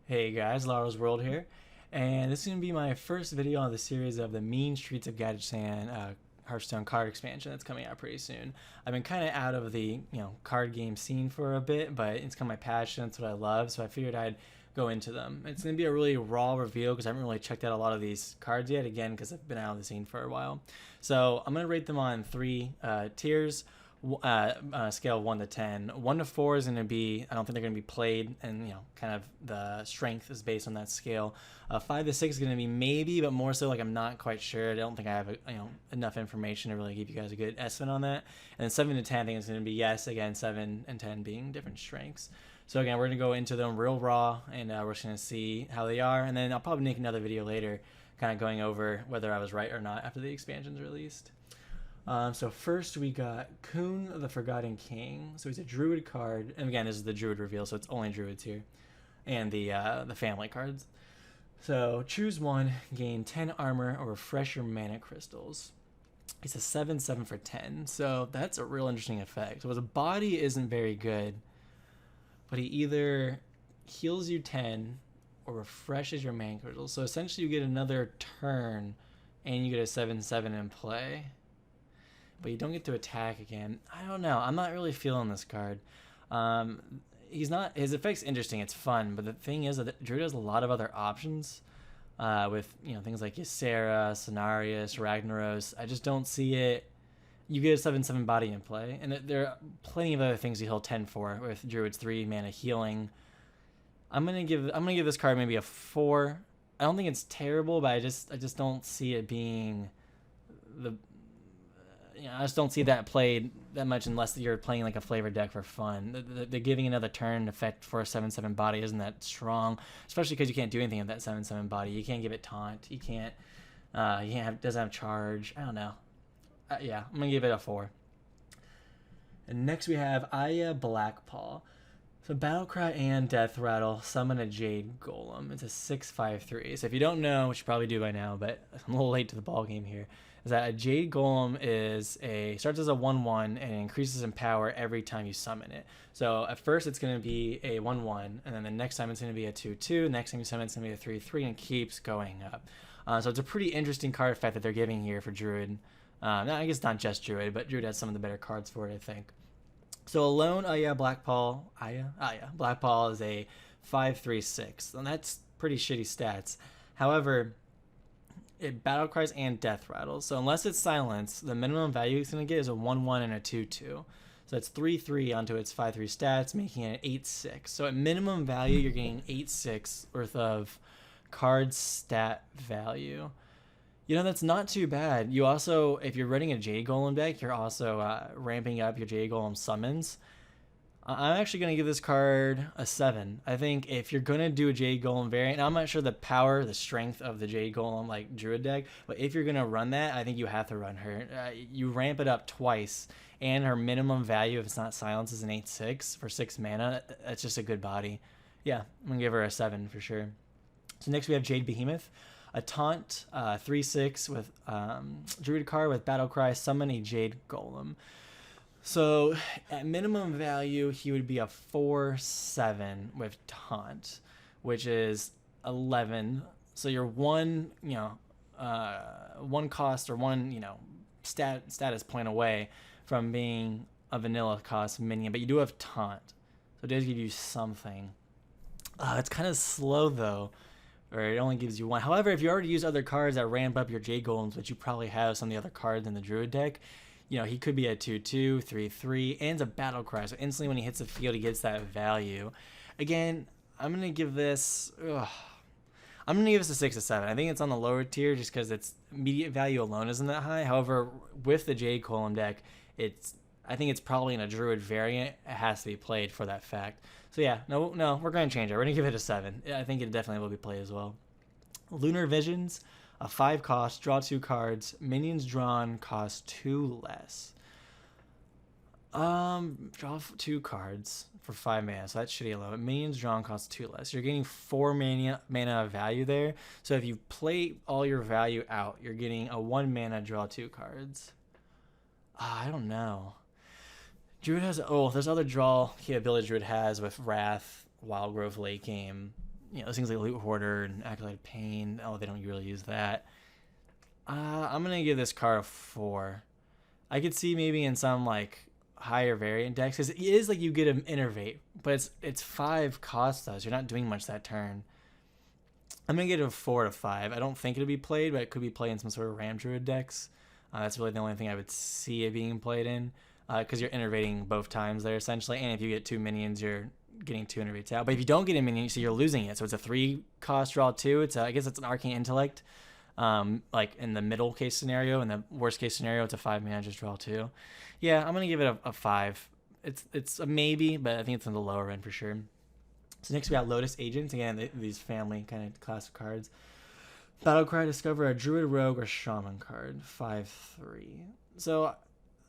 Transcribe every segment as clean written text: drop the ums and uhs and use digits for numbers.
Hey guys, Laurel's World here, and this is going to be my first video on the series of the Mean Streets of Gadgetzan Hearthstone card expansion that's coming out pretty soon. I've been kind of out of the card game scene for a bit, but it's kind of my passion, it's what I love, so I figured I'd go into them. It's going to be a really raw reveal because I haven't really checked out a lot of these cards yet, again, because I've been out of the scene for a while. So I'm going to rate them on three tiers. Scale 1 to 10. 1 to 4 is going to be, I don't think they're going to be played, and kind of the strength is based on that scale. 5 to 6 is going to be maybe, but more so like I'm not quite sure. I don't think I have enough information to really give you guys a good estimate on that. And then 7 to 10 I think is going to be yes, again 7 and 10 being different strengths. So again, we're going to go into them real raw, and we're just going to see how they are, and then I'll probably make another video later kind of going over whether I was right or not after the expansion's released. So first we got Kuhn the Forgotten King. So he's a Druid card, and again this is the Druid reveal, so it's only Druids here, and the family cards. So choose one, gain 10 armor, or refresh your mana crystals. He's a 7/7 for 10, so that's a real interesting effect. So his body isn't very good, but he either heals you 10 or refreshes your mana crystals. So essentially you get another turn, and you get a 7/7 in play. But you don't get to attack again. I don't know. I'm not really feeling this card. He's not. His effect's interesting. It's fun. But the thing is that Druid has a lot of other options with things like Ysera, Cenarius, Ragnaros. I just don't see it. You get a 7/7 body in play, and there are plenty of other things you heal 10 for with Druid's 3 mana healing. I'm gonna give this card maybe a 4. I don't think it's terrible, but I just don't see it being the. I just don't see that played that much unless you're playing like a flavor deck for fun. The giving another turn effect for a 7/7 body isn't that strong, especially because you can't do anything with that 7/7 body. You can't give it taunt. You can't. Doesn't have charge. I don't know. Yeah, I'm gonna give it a 4. And next we have Aya Blackpaw. So Battlecry and Death Rattle summon a Jade Golem. It's a 6/5/3. So if you don't know, which you probably do by now, but I'm a little late to the ball game here, is that a Jade Golem starts as a 1/1 and increases in power every time you summon it. So at first it's going to be a 1/1, and then the next time it's going to be a 2/2. Next time you summon it's going to be a 3/3, and it keeps going up. So it's a pretty interesting card effect that they're giving here for Druid. I guess not just Druid, but Druid has some of the better cards for it, I think. So alone, Blackpaw is a 5/3/6, and that's pretty shitty stats. However, it battle cries and death rattles. So unless it's silence, the minimum value it's going to get is a 1/1 and a 2/2. So it's 3/3 onto its 5/3 stats, making it an 8/6. So at minimum value, you're getting 8/6 worth of card stat value. That's not too bad. You also, if you're running a Jade Golem deck, you're also ramping up your Jade Golem summons. I'm actually going to give this card a 7. I think if you're going to do a Jade Golem variant, I'm not sure the power, the strength of the Jade Golem like Druid deck, but if you're going to run that, I think you have to run her. You ramp it up twice, and her minimum value, if it's not silence, is an 8/6 for 6 mana. That's just a good body. Yeah, I'm going to give her a 7 for sure. So next we have Jade Behemoth. A taunt, 3/6 with Druid card with Battlecry, summon a Jade Golem. So at minimum value, he would be a 4/7 with taunt, which is 11. So you're one cost or one status point away from being a vanilla cost minion, but you do have taunt, so it does give you something. It's kind of slow though. Or it only gives you 1. However, if you already use other cards that ramp up your Jade Golems, which you probably have some of the other cards in the Druid deck, he could be a 2/2, 3/3, and it's a battle cry. So instantly when he hits the field, he gets that value. Again, I'm gonna give this. I'm gonna give this a 6 or 7. I think it's on the lower tier just because its immediate value alone isn't that high. However, with the Jade Golem deck, I think it's probably in a Druid variant. It has to be played for that fact. So yeah, no, we're going to change it. We're going to give it a 7. I think it definitely will be played as well. Lunar Visions, a 5 cost, draw 2 cards. Minions drawn cost 2 less. Draw 2 cards for 5 mana, so that's shitty low. Minions drawn cost 2 less. You're getting 4 mana of value there. So if you play all your value out, you're getting a 1 mana draw 2 cards. I don't know. Druid has there's other draw capabilities Druid has with Wrath, Wild Growth late game. things like Loot Hoarder and Acolyte Pain. Oh, they don't really use that. I'm gonna give this card a 4. I could see maybe in some like higher variant decks, because it is like you get an Innervate, but it's 5 cost though, so you're not doing much that turn. I'm gonna get it a 4 to 5. I don't think it'll be played, but it could be played in some sort of Ram Druid decks. That's really the only thing I would see it being played in, because you're innervating both times there essentially, and if you get 2 minions, you're getting 2 innervates out. But if you don't get a minion, so you're losing it. So it's a 3 cost draw 2. I guess it's an Arcane Intellect. Like in the middle case scenario, in the worst case scenario, it's a 5 mana just draw 2. Yeah, I'm gonna give it a 5. It's a maybe, but I think it's on the lower end for sure. So next we got Lotus Agents. Again, these family kind of class of cards. Battlecry, discover a Druid, Rogue, or Shaman card. 5/3. So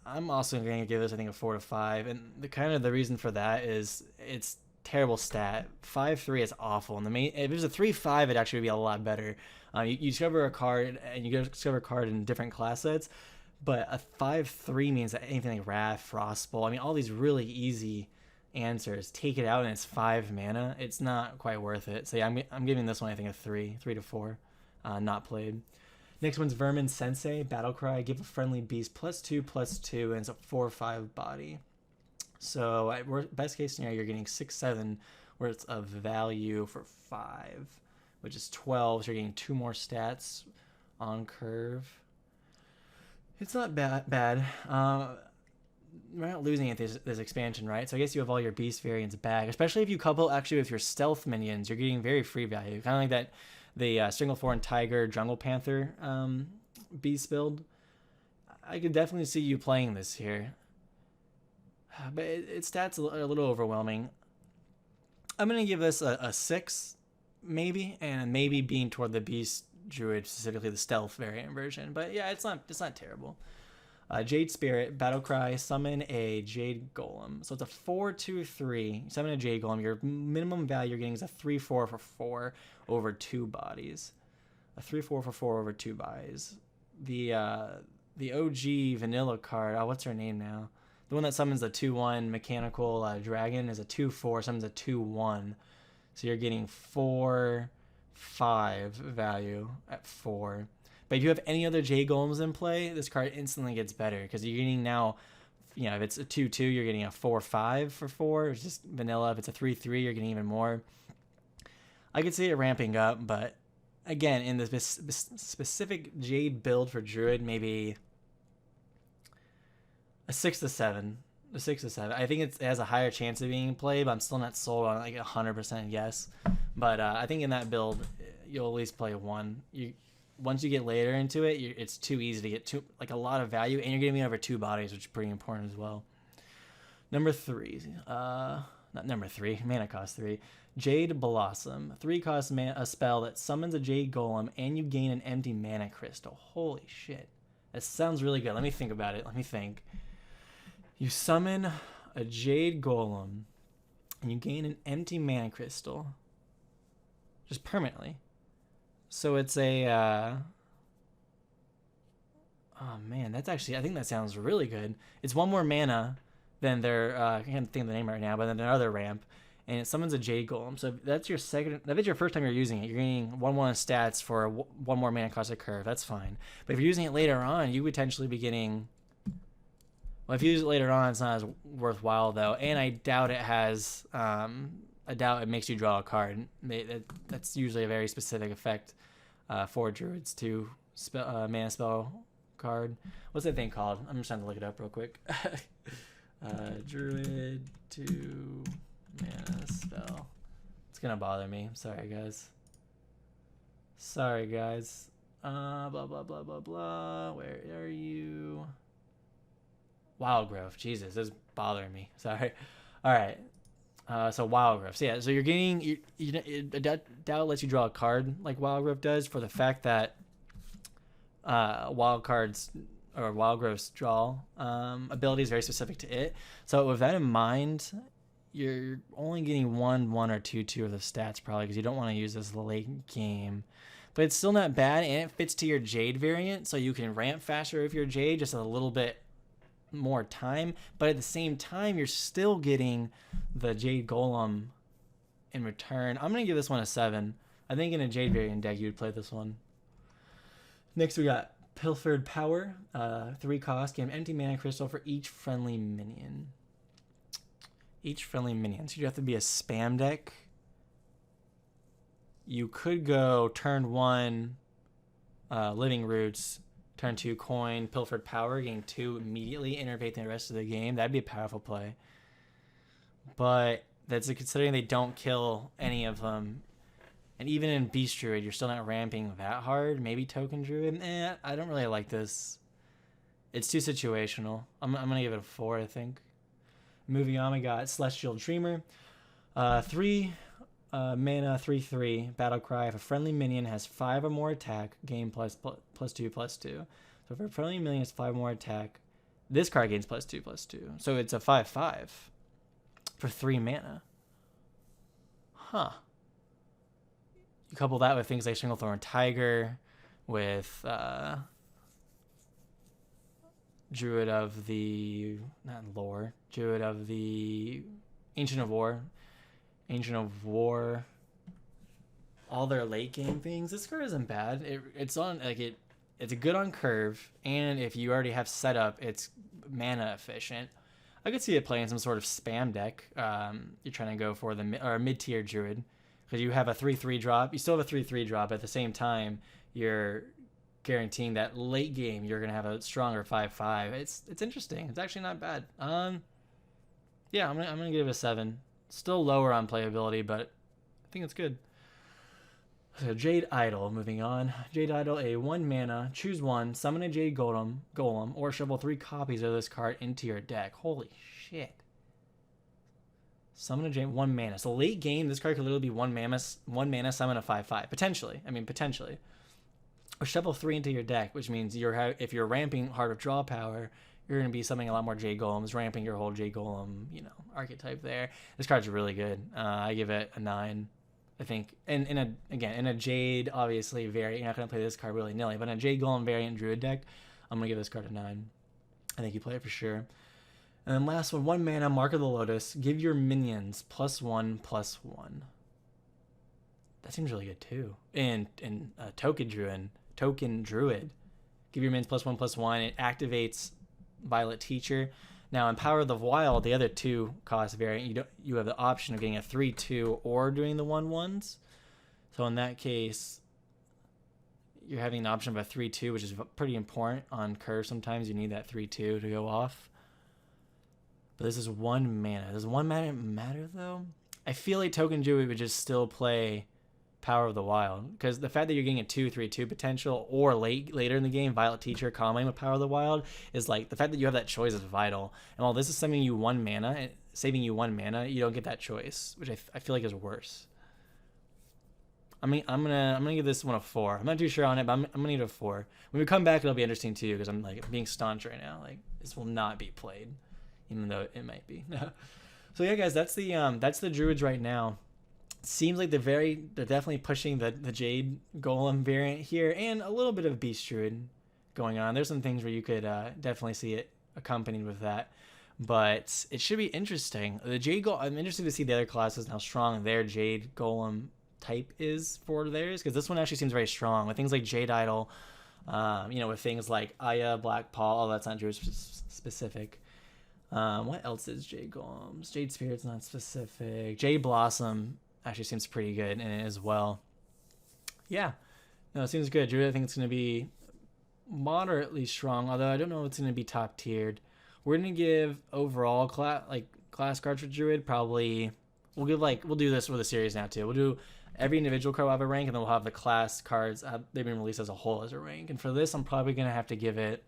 I'm also going to give this, I think, a 4 to 5. And the reason for that is it's terrible stat. 5/3 is awful. And if it was a 3/5, it'd actually be a lot better. You discover a card, and you discover a card in different class sets. But a 5/3 means that anything like Wrath, Frostbolt, I mean, all these really easy answers, take it out and it's 5 mana. It's not quite worth it. So yeah, I'm giving this one, I think, a 3 to 4. Not played. Next one's Vermin Sensei, Battlecry, give a friendly beast +2/+2, and it's a 4/5 body. So best case scenario, you're getting 6/7 worth of value for 5, which is 12. So you're getting 2 more stats on curve. It's not bad. We're not losing it this expansion, right? So I guess you have all your beast variants back, especially if you couple actually with your stealth minions. You're getting very free value, kind of like that the Stranglethorn Tiger Jungle Panther beast build. I could definitely see you playing this here, but its stats are a little overwhelming. I'm gonna give this a 6 maybe, and maybe being toward the beast druid, specifically the stealth variant version. But yeah, it's not terrible. Jade Spirit, Battlecry, summon a Jade Golem. So it's a 4/2/3. Summon a Jade Golem. Your minimum value you're getting is a 3/4 for 4 over 2 bodies. A 3/4 for 4 over 2 bodies. The OG vanilla card. Oh, what's her name now? The one that summons the 2/1 mechanical dragon is a 2/4. Summons a 2/1. So you're getting 4/5 value at 4. But if you have any other Jade Golems in play, this card instantly gets better, because you're getting now, if it's a 2/2, you're getting a 4/5 for 4. It's just vanilla. If it's a 3/3, you're getting even more. I could see it ramping up, but again, in the specific Jade build for Druid, maybe a 6 to 7. A 6 to 7. I think it has a higher chance of being played, but I'm still not sold on like 100% yes. But I think in that build, you'll at least play 1. Once you get later into it, it's too easy to get a lot of value, and you're getting over 2 bodies, which is pretty important as well. Number 3, not number 3, mana cost 3. Jade Blossom, 3 cost a spell that summons a Jade Golem, and you gain an empty mana crystal. Holy shit, that sounds really good. Let me think about it. Let me think. You summon a Jade Golem, and you gain an empty mana crystal, just permanently. So it's a, oh man, I think that sounds really good. It's 1 more mana than their, I can't think of the name right now, but then their other ramp, and it summons a Jade Golem. So that's your first time you're using it. You're getting 1/1 stats for 1 more mana cost of curve. That's fine. But if you're using it later on, you would potentially be getting, well, if you use it later on, it's not as worthwhile though. And I doubt it has, I doubt it makes you draw a card. That's usually a very specific effect for Druids to mana spell card. What's that thing called? I'm just trying to look it up real quick. Druid to mana spell. It's gonna bother me. Sorry guys. Blah blah blah blah blah. Where are you? Wild Growth. Jesus, this is bothering me. Sorry. All right. So Wild Growth. So yeah, so you're getting, doubt lets you draw a card like Wild Growth does, for the fact that Wild Cards or Wild Growth's draw ability is very specific to it. So with that in mind, you're only getting 1 or 2 of the stats probably, because you don't want to use this late game. But it's still not bad, and it fits to your Jade variant, so you can ramp faster with your Jade, just a little bit more time, but at the same time you're still getting the Jade Golem in return. I'm going to give this one a 7. I think in a Jade variant deck, you would play this one. Next, we got Pilfered Power. 3 cost. Gain empty mana crystal for each friendly minion. Each friendly minion. So you have to be a spam deck. You could go turn 1 Living Roots, turn 2 Coin, Pilfered Power, gain 2 immediately, intervate the rest of the game. That'd be a powerful play. But that's considering they don't kill any of them. And even in Beast Druid, you're still not ramping that hard. Maybe Token Druid. I don't really like this. It's too situational. I'm going to give it a 4, I think. Moving on, we got Celestial Dreamer. 3 mana, 3/3, Battle Cry. If a friendly minion has 5 or more attack, gain +2/+2. So if a friendly minion has 5 more attack, this card gains +2/+2. So it's a 5/5 for 3 mana. Huh. You couple that with things like Singlethorn Tiger, with Druid of the Druid of the Ancient of War, all their late game things. This card isn't bad. It's a good on curve, and if you already have setup, it's mana efficient. I could see it playing some sort of spam deck. You're trying to go for the mid-tier Druid, because you have a 3/3 drop. You still have a 3/3 drop. At the same time, you're guaranteeing that late game you're gonna have a stronger 5/5. It's interesting. It's actually not bad. Yeah, I'm gonna give it a 7. Still lower on playability, but I think it's good. So Jade Idol, moving on. Jade Idol, a 1 mana, choose 1, summon a Jade Golem, or shuffle 3 copies of this card into your deck. Holy shit. Summon a Jade, 1 mana. So late game, this card could literally be 1 mana, summon a 5/5. Potentially. Potentially. Or shuffle 3 into your deck, which means if you're ramping Heart of Draw power, you're going to be summoning a lot more Jade Golems, ramping your whole Jade Golem, archetype there. This card's really good. I give it a 9, I think. And in a Jade, obviously, variant, you're not going to play this card willy-nilly, but in a Jade Golem variant Druid deck, I'm going to give this card a 9. I think you play it for sure. And then last one, 1 mana, Mark of the Lotus. Give your minions +1/+1. That seems really good too. And Token Druid. Give your minions +1/+1. It activates Violet Teacher. Now in Power of the Wild, the other 2 cost variant, you have the option of getting a 3/2 or doing the 1/1s. So in that case, you're having an option of a 3/2, which is pretty important on curve. Sometimes you need that 3/2 to go off. But this is 1 mana. Does 1 mana matter though? I feel like Token Druid would just still play Power of the Wild, because the fact that you're getting a 2/3/2 potential, or later in the game Violet Teacher comboing with Power of the Wild, is like, the fact that you have that choice is vital. And while this is saving you 1 mana, you don't get that choice, which I feel like is worse. I'm gonna give this one a 4. I'm not too sure on it, but I'm gonna give it a 4. When we come back, it'll be interesting too, because I'm being staunch right now. This will not be played, even though it might be. So yeah, guys, that's the Druids right now. Seems like they're definitely pushing the Jade Golem variant here, and a little bit of Beast Druid going on. There's some things where you could definitely see it accompanied with that, but it should be interesting. The Jade Golem, I'm interested to see the other classes and how strong their Jade Golem type is for theirs, because this one actually seems very strong with things like Jade Idol, with things like Aya, Black Paul. Oh, that's not Druid specific. What else is Jade Golems? Jade Spirit's not specific. Jade Blossom actually seems pretty good in it as well. Yeah, no, it seems good. Druid, I think it's going to be moderately strong, although I don't know if it's going to be top tiered. We're going to give overall class cards for Druid. Probably we'll do this with the series now too. We'll do every individual card will have a rank, and then we'll have the class cards they've been released as a whole as a rank. And for this, I'm probably going to have to give it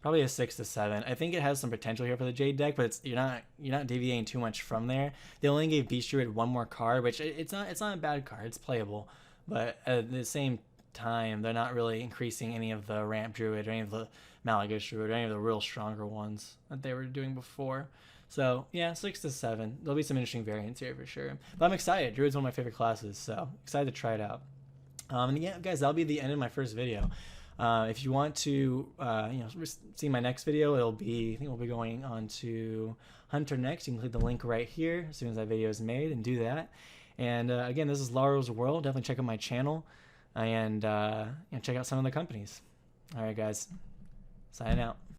probably a 6 to 7. I think it has some potential here for the Jade deck, but you're not deviating too much from there. They only gave Beast Druid 1 more card, which it's not a bad card. It's playable, but at the same time, they're not really increasing any of the Ramp Druid or any of the Malagos Druid or any of the real stronger ones that they were doing before. So yeah, 6 to 7. There'll be some interesting variants here for sure. But I'm excited. Druid's one of my favorite classes, so excited to try it out. And yeah, guys, that'll be the end of my first video. If you want to see my next video, I think we'll be going on to Hunter next, you can click the link right here as soon as that video is made and do that. And again, this is Laro's World. Definitely check out my channel and check out some of the companies. All right, guys. Signing out.